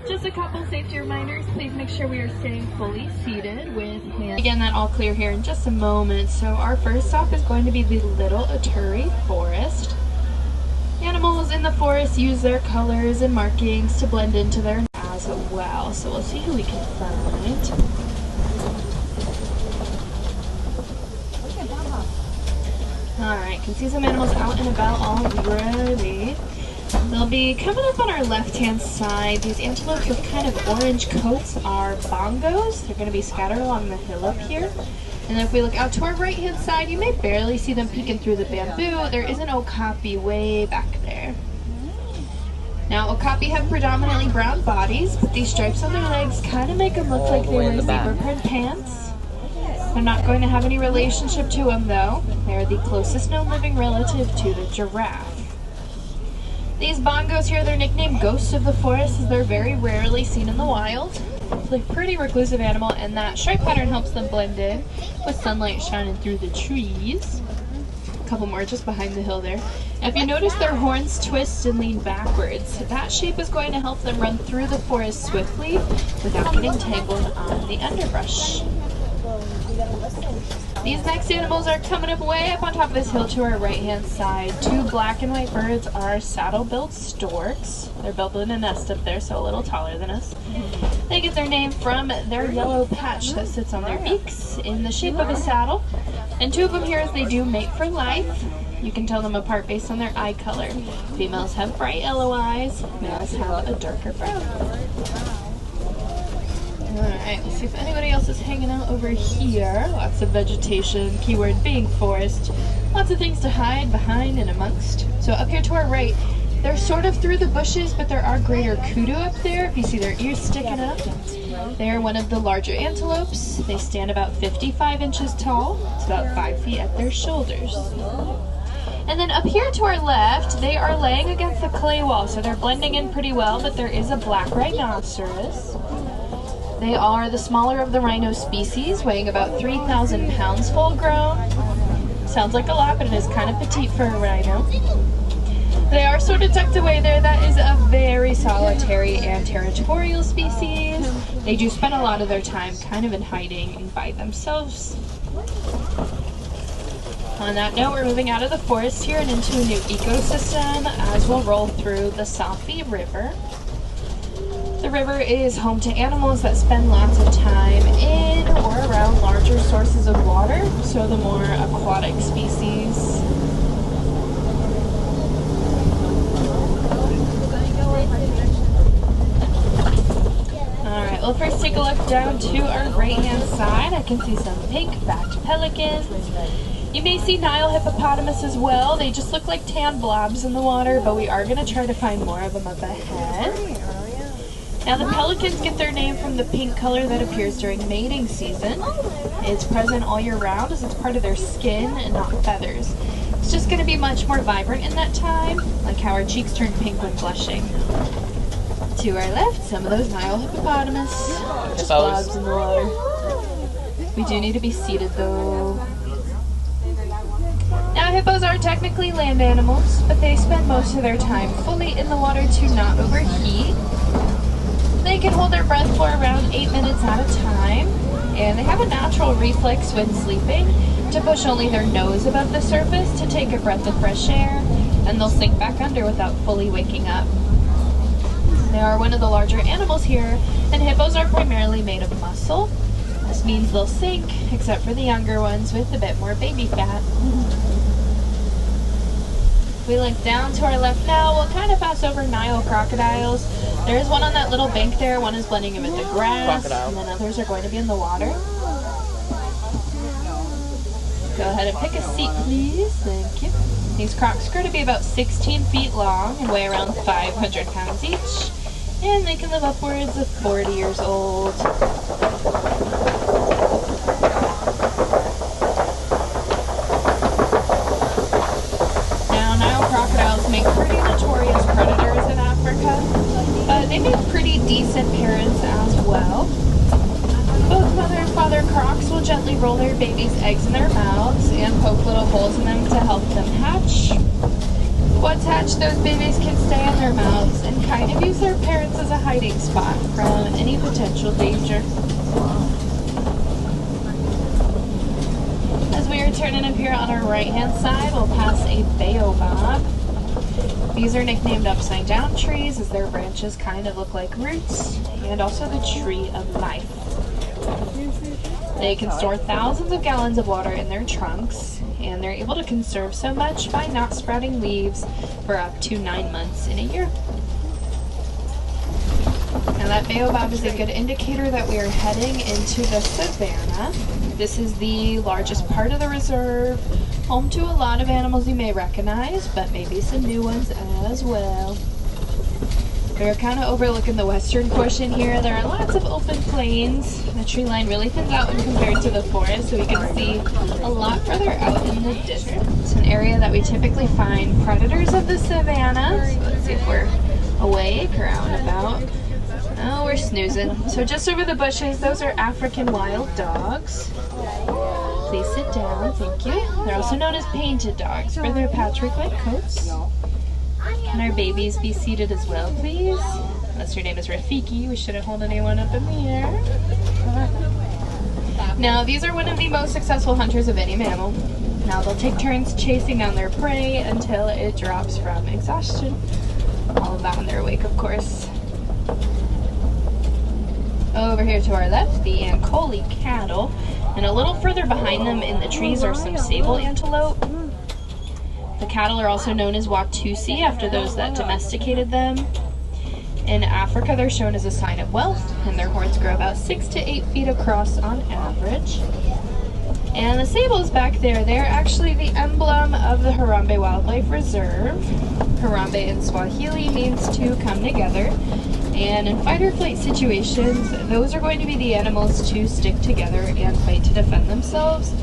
Just a couple safety reminders. Please make sure we are staying fully seated with hands. Again, that all clear here in just a moment. So our first stop is going to be the Little Aturi Forest. Animals in the forest use their colors and markings to blend into their as well. So we'll see who we can find. Alright, can see some animals out and about already. They'll be coming up on our left-hand side. These antelopes with kind of orange coats are bongos. They're going to be scattered along the hill up here. And then if we look out to our right-hand side, you may barely see them peeking through the bamboo. There is an okapi way back there. Now, okapi have predominantly brown bodies, but these stripes on their legs kind of make them look like they wear zebra print pants. They're not going to have any relationship to them, though. They're the closest known living relative to the giraffe. These bongos here, they're nicknamed ghosts of the forest as they're very rarely seen in the wild. They're a pretty reclusive animal, and that stripe pattern helps them blend in with sunlight shining through the trees. A couple more just behind the hill there. Now, if you notice their horns twist and lean backwards, that shape is going to help them run through the forest swiftly without getting tangled on the underbrush. These next animals are coming up way up on top of this hill to our right-hand side. Two black and white birds are saddle-billed storks. They're building a nest up there, so a little taller than us. They get their name from their yellow patch that sits on their beaks in the shape of a saddle. And two of them here, as they do mate for life. You can tell them apart based on their eye color. Females have bright yellow eyes, males have a darker brown. Alright, let's see if anybody else is hanging out over here. Lots of vegetation, keyword being forest. Lots of things to hide behind and amongst. So up here to our right, they're sort of through the bushes, but there are greater kudu up there. If you see their ears sticking up, they are one of the larger antelopes. They stand about 55 inches tall. It's about 5 feet at their shoulders. And then up here to our left, they are laying against the clay wall, so they're blending in pretty well, but there is a black rhinoceros. They are the smaller of the rhino species, weighing about 3,000 pounds full grown. Sounds like a lot, but it is kind of petite for a rhino. They are sort of tucked away there. That is a very solitary and territorial species. They do spend a lot of their time kind of in hiding and by themselves. On that note, we're moving out of the forest here and into a new ecosystem as we'll roll through the Safi River. The river is home to animals that spend lots of time in or around larger sources of water, so the more aquatic species. Alright, well first take a look down to our right-hand side. I can see some pink-backed pelicans. You may see Nile hippopotamus as well. They just look like tan blobs in the water, but we are going to try to find more of them up ahead. Now the pelicans get their name from the pink color that appears during mating season. It's present all year round as it's part of their skin and not feathers. It's just going to be much more vibrant in that time, like how our cheeks turn pink when blushing. To our left, some of those Nile hippopotamus, just blobs in the water. We do need to be seated though. Now hippos are technically land animals, but they spend most of their time fully in the water to not overheat. They can hold their breath for around 8 minutes at a time, and they have a natural reflex when sleeping to push only their nose above the surface to take a breath of fresh air, and they'll sink back under without fully waking up. They are one of the larger animals here, and hippos are primarily made of muscle. This means they'll sink, except for the younger ones with a bit more baby fat. We look down to our left now. We'll kind of pass over Nile crocodiles. There is one on that little bank there. One is blending in with the grass, and then others are going to be in the water. Go ahead and pick a seat, please. Thank you. These crocs grow to be about 16 feet long and weigh around 500 pounds each. And they can live upwards of 40 years old. Crocodiles make pretty notorious predators in Africa, but they make pretty decent parents as well. Both mother and father crocs will gently roll their babies' eggs in their mouths and poke little holes in them to help them hatch. Once hatched, those babies can stay in their mouths and kind of use their parents as a hiding spot from any potential danger. As we are turning up here on our right-hand side, we'll pass a baobab. These are nicknamed upside down trees as their branches kind of look like roots, and also the tree of life. They can store thousands of gallons of water in their trunks, and they're able to conserve so much by not sprouting leaves for up to 9 months in a year. Now that baobab is a good indicator that we are heading into the savanna. This is the largest part of the reserve, home to a lot of animals you may recognize, but maybe some new ones as well. We're kind of overlooking the western portion here. There are lots of open plains. The tree line really thins out when compared to the forest, so we can see a lot further out in the distance. It's an area that we typically find predators of the savanna. So let's see if we're awake or out and about. Oh, we're snoozing. So just over the bushes, those are African wild dogs. Please sit down, thank you. They're also known as painted dogs for their patchwork-like coats. Can our babies be seated as well, please? Unless your name is Rafiki, we shouldn't hold anyone up in the air. Now, these are one of the most successful hunters of any mammal. Now, they'll take turns chasing down their prey until it drops from exhaustion. All of that when they're awake, of course. Over here to our left, the Ankole cattle. And a little further behind them in the trees are some sable antelope. The cattle are also known as Watusi after those that domesticated them. In Africa, they're shown as a sign of wealth, and their horns grow about 6 to 8 feet across on average. And the sables back there, they're actually the emblem of the Harambe Wildlife Reserve. Harambe in Swahili means to come together. And in fight or flight situations, those are going to be the animals to stick together and fight to defend themselves.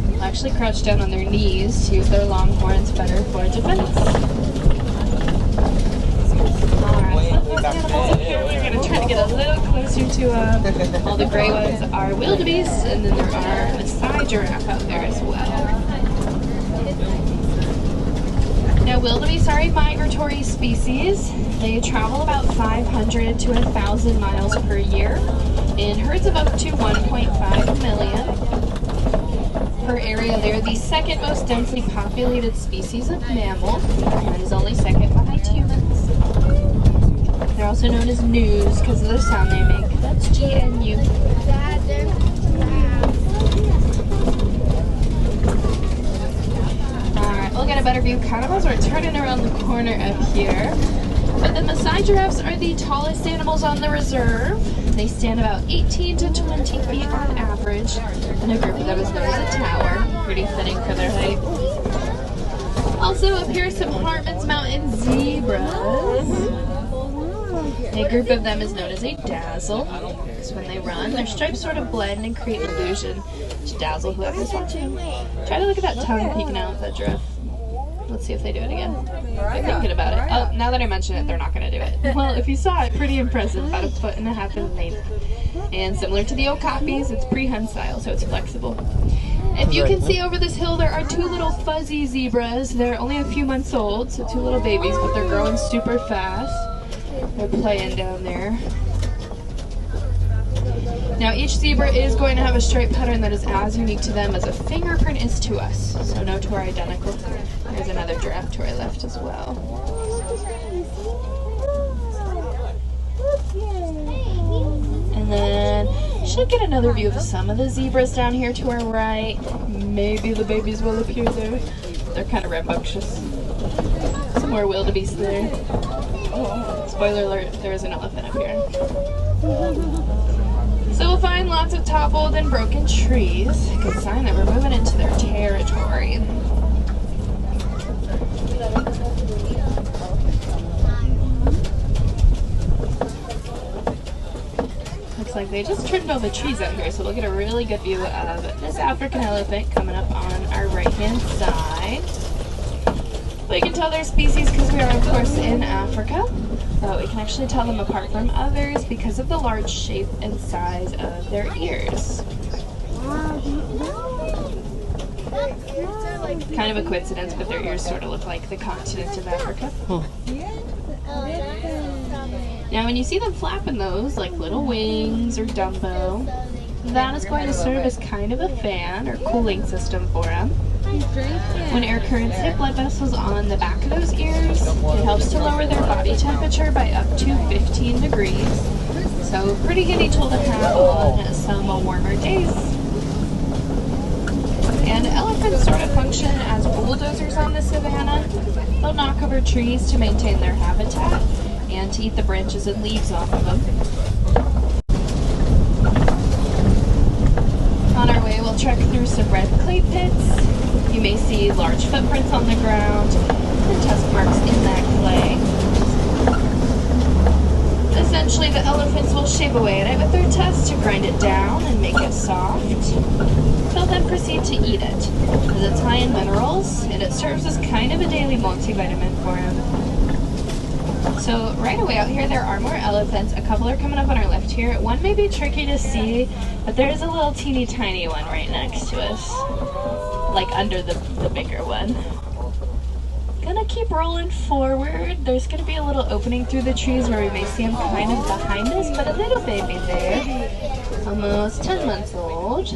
They'll actually crouch down on their knees to use their long horns better for defense. Alright, so those animals up here, we're going to try to get a little closer to all the gray ones are wildebeest, and then there are Maasai giraffe out there as well. Now, wildebeest are a migratory species. They travel about 500 to 1,000 miles per year in herds of up to 1.5 million per area. They are the second most densely populated species of mammal, and is only second behind humans. They're also known as gnus because of the sound they make. That's G-N-U. We'll get a better view kind of as we're turning around the corner up here. But the Maasai giraffes are the tallest animals on the reserve. They stand about 18 to 20 feet on average, and a group of them is known as a tower. Pretty fitting for their height. Also up here, some Hartman's Mountain zebras. A group of them is known as a dazzle. So when they run, their stripes sort of blend and create an illusion to dazzle whoever's watching. Try to look at that tongue peeking out of that giraffe. Let's see if they do it again. They're thinking about it. Oh, now that I mention it, they're not going to do it. Well, if you saw it, pretty impressive. About 1.5 feet in length. And similar to the okapis, it's prehensile, so it's flexible. If you can see over this hill, there are two little fuzzy zebras. They're only a few months old, so two little babies, but they're growing super fast. They're playing down there. Now, each zebra is going to have a stripe pattern that is as unique to them as a fingerprint is to us. So no two are identical. There's another giraffe to our left as well. And then you should get another view of some of the zebras down here to our right. Maybe the babies will appear there. They're kind of rambunctious. Some more wildebeest there. Spoiler alert, there is an elephant up here. So we'll find lots of toppled and broken trees. Good sign that we're moving into their territory. Looks like they just trimmed all the trees out here, so we'll get a really good view of this African elephant coming up on our right-hand side. We can tell their species because we are, of course, in Africa. But we can actually tell them apart from others because of the large shape and size of their ears. Kind of a coincidence, but their ears sort of look like the continent of Africa. Now when you see them flapping those, like little wings or Dumbo, that is going to serve as kind of a fan or cooling system for them. When air currents hit blood vessels on the back of those ears, it helps to lower their body temperature by up to 15 degrees. So pretty handy tool to have on some warmer days. And elephants sort of function as bulldozers on the savannah. They'll knock over trees to maintain their habitat and to eat the branches and leaves off of them. On our way, we'll trek through some red clay pits. You may see large footprints on the ground and tusk marks in that clay. Essentially, the elephants will shave away at it with their tusks to grind it down and make it soft. They'll then proceed to eat it, as it's high in minerals and it serves as kind of a daily multivitamin for them. So right away out here there are more elephants. A couple are coming up on our left here. One may be tricky to see, but there's a little teeny tiny one right next to us, like under the bigger one. Gonna keep rolling forward. There's gonna be a little opening through the trees where we may see him kind of behind us, but a little baby there, almost 10 months old.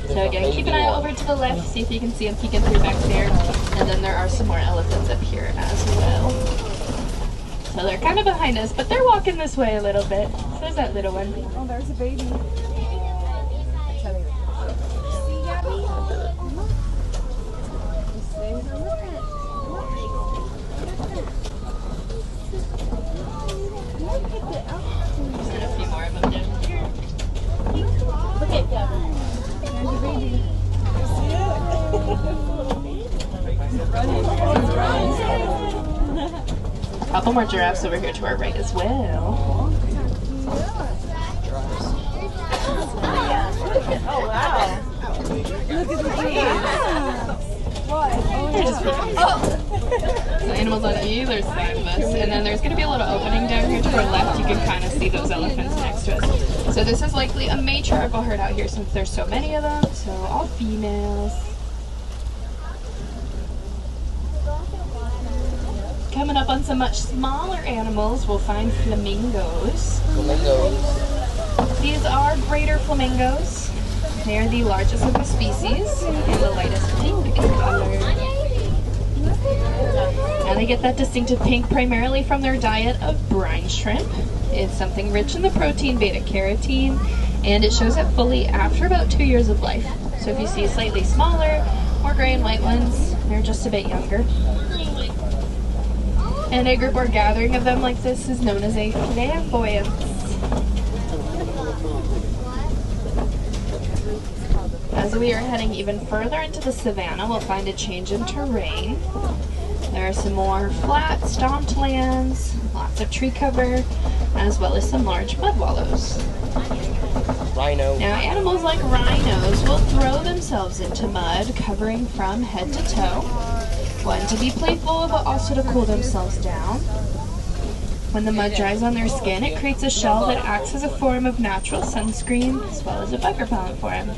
So again, keep an eye over to the left, see if you can see him peeking through back there, and then there are some more elephants up here as well. So they're kind of behind us, but they're walking this way a little bit. So there's that little one. Oh, there's a baby. And a few more of them down here. Look at them. There's a baby. A couple more giraffes over here to our right as well. Oh, wow. Look at the baby. What? Oh. So animals on either side of us, and then there's going to be a little opening down here to our left. You can kind of see those elephants next to us. So this is likely a matriarchal herd out here since there's so many of them, so all females. Coming up on some much smaller animals, we'll find flamingos. These are greater flamingos. They are the largest of the species and the lightest pink in color. And they get that distinctive pink primarily from their diet of brine shrimp. It's something rich in the protein beta-carotene, and it shows up fully after about 2 years of life. So if you see slightly smaller, more gray and white ones, they're just a bit younger. And a group or gathering of them like this is known as a flamboyance. As we are heading even further into the savannah, we'll find a change in terrain. There are some more flat, stomped lands, lots of tree cover, as well as some large mud wallows. Rhino. Now, animals like rhinos will throw themselves into mud, covering from head to toe. One, to be playful, but also to cool themselves down. When the mud dries on their skin, it creates a shell that acts as a form of natural sunscreen, as well as a bug repellent for them.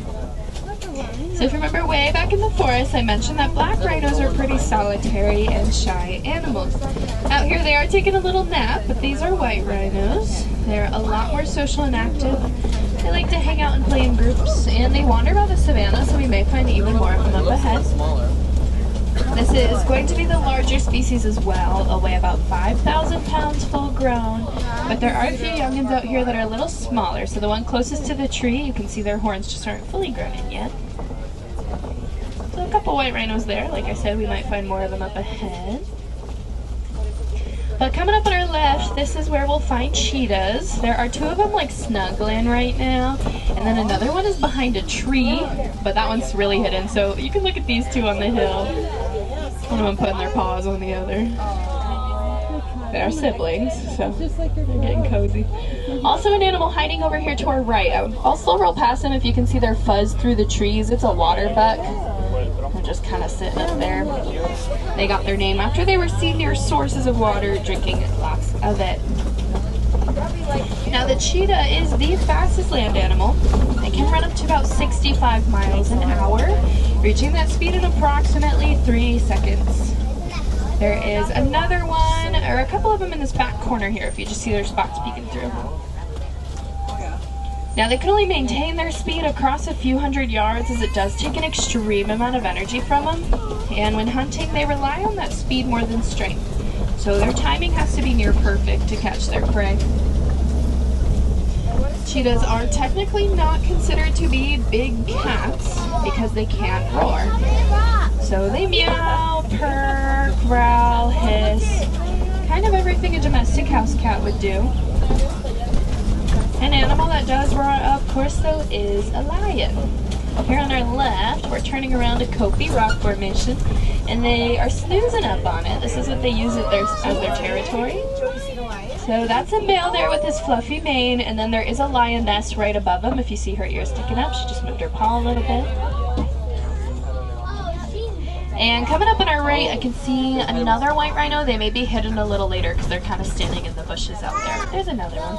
So if you remember way back in the forest, I mentioned that black rhinos are pretty solitary and shy animals. Out here they are taking a little nap, but these are white rhinos. They're a lot more social and active. They like to hang out and play in groups, and they wander around the savannah, so we may find even more of them up ahead. This is going to be the larger species as well. They'll weigh about 5,000 pounds full grown, but there are a few youngins out here that are a little smaller. So the one closest to the tree, you can see their horns just aren't fully grown in yet. So a couple white rhinos there. Like I said, we might find more of them up ahead. But coming up on our left, this is where we'll find cheetahs. There are two of them like snuggling right now, and then another one is behind a tree, but that one's really hidden. So you can look at these two on the hill. One of them putting their paws on the other. They're siblings, so they're getting cozy. Also an animal hiding over here to our right. I'll slow roll past them if you can see their fuzz through the trees. It's a water buck. They're just kind of sitting up there. They got their name after they were seen near sources of water, drinking lots of it. Now the cheetah is the fastest land animal. It can run up to about 65 miles an hour, reaching that speed in approximately 3 seconds. There is another one, or a couple of them in this back corner here, if you just see their spots peeking through. Now they can only maintain their speed across a few hundred yards, as it does take an extreme amount of energy from them. And when hunting, they rely on that speed more than strength. So their timing has to be near perfect to catch their prey. Cheetahs are technically not considered to be big cats because they can't roar. So they meow, purr, growl, hiss, kind of everything a domestic house cat would do. An animal that does roar, of course, though, is a lion. Here on our left, we're turning around a Kopi rock formation, and they are snoozing up on it. This is what they use as their territory. So that's a male there with his fluffy mane, and then there is a lioness right above him. If you see her ears sticking up, she just moved her paw a little bit. And coming up on our right, I can see another white rhino. They may be hidden a little later because they're kind of standing in the bushes out there. There's another one.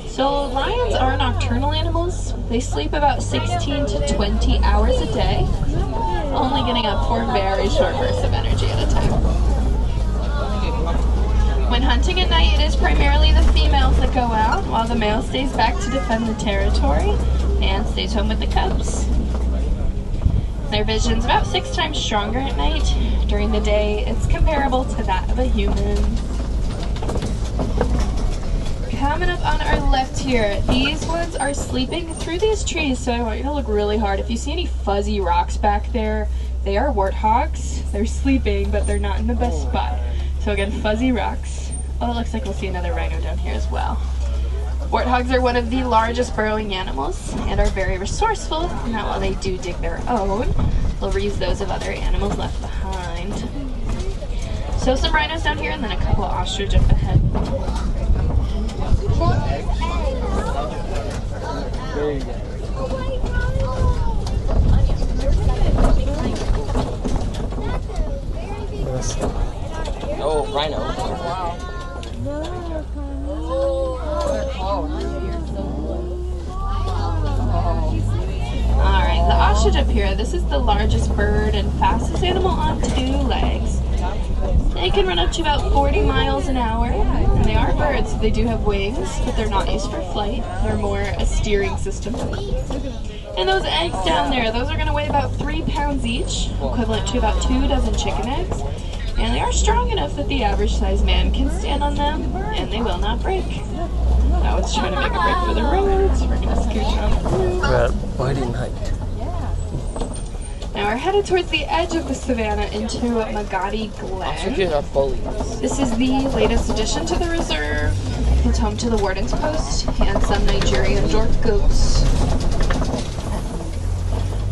So lions are nocturnal animals. They sleep about 16 to 20 hours a day, only getting up for very short bursts of energy at a time. When hunting at night, it is primarily the females that go out, while the male stays back to defend the territory and stays home with the cubs. Their vision's about 6 times stronger at night. During the day, it's comparable to that of a human. Coming up on our left here, these ones are sleeping through these trees, so I want you to look really hard. If you see any fuzzy rocks back there, they are warthogs. They're sleeping, but they're not in the best spot. So again, fuzzy rocks. Oh, it looks like we'll see another rhino down here as well. Warthogs are one of the largest burrowing animals and are very resourceful. Now, while they do dig their own, they'll reuse those of other animals left behind. So some rhinos down here, and then a couple of ostrich up ahead. Oh, rhino. Alright, the ostrich up here, this is the largest bird and fastest animal on 2 legs. They can run up to about 40 miles an hour, and they are birds, so they do have wings, but they're not used for flight. They're more a steering system. And those eggs down there, those are going to weigh about 3 pounds each, equivalent to about 2 dozen chicken eggs. And they are strong enough that the average sized man can stand on them, and they will not break. Now it's trying to make a break for the road, so we're going to scooch on through. We're at biting height. Now we're headed towards the edge of the savannah into Magadi Ostriches Glen. are bullies. This is the latest addition to the reserve. It's home to the warden's post and some Nigerian dwarf goats.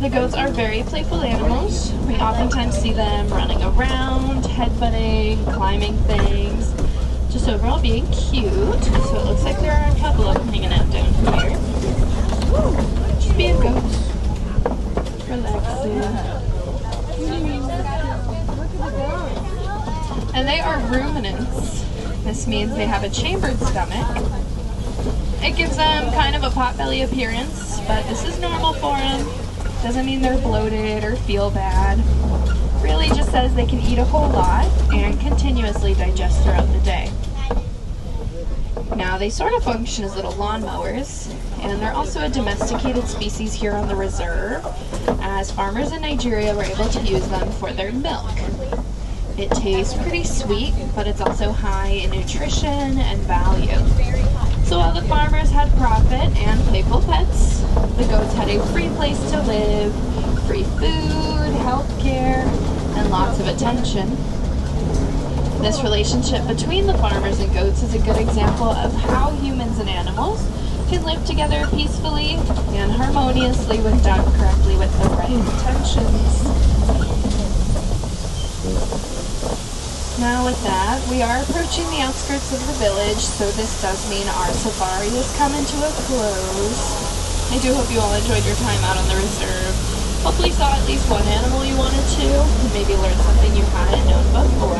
The goats are very playful animals. We oftentimes see them running around, headbutting, climbing things, just overall being cute. So it looks like there are a couple of them hanging out down here. Just being goats. Relaxing. And they are ruminants. This means they have a chambered stomach. It gives them kind of a potbelly appearance, but this is normal for them. Doesn't mean they're bloated or feel bad. Really just says they can eat a whole lot and continuously digest throughout the day. Now they sort of function as little lawnmowers, and they're also a domesticated species here on the reserve, as farmers in Nigeria were able to use them for their milk. It tastes pretty sweet, but it's also high in nutrition and value. So while the farmers had profit and playful pets, the goats had a free place to live, free food, health care, and lots of attention. This relationship between the farmers and goats is a good example of how humans and animals can live together peacefully and harmoniously when done correctly with the right intentions. Now with that, we are approaching the outskirts of the village, so this does mean our safari has come into a close. I do hope you all enjoyed your time out on the reserve. Hopefully saw at least one animal you wanted to, and maybe learned something you hadn't known before.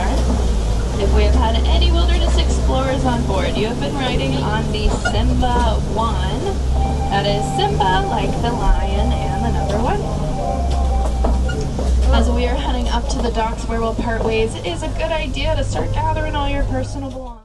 If we have had any wilderness explorers on board, You have been riding on the Simba 1. That is Simba, like the lion, and the number 1. As we are heading up to the docks where we'll part ways, it is a good idea to start gathering all your personal belongings.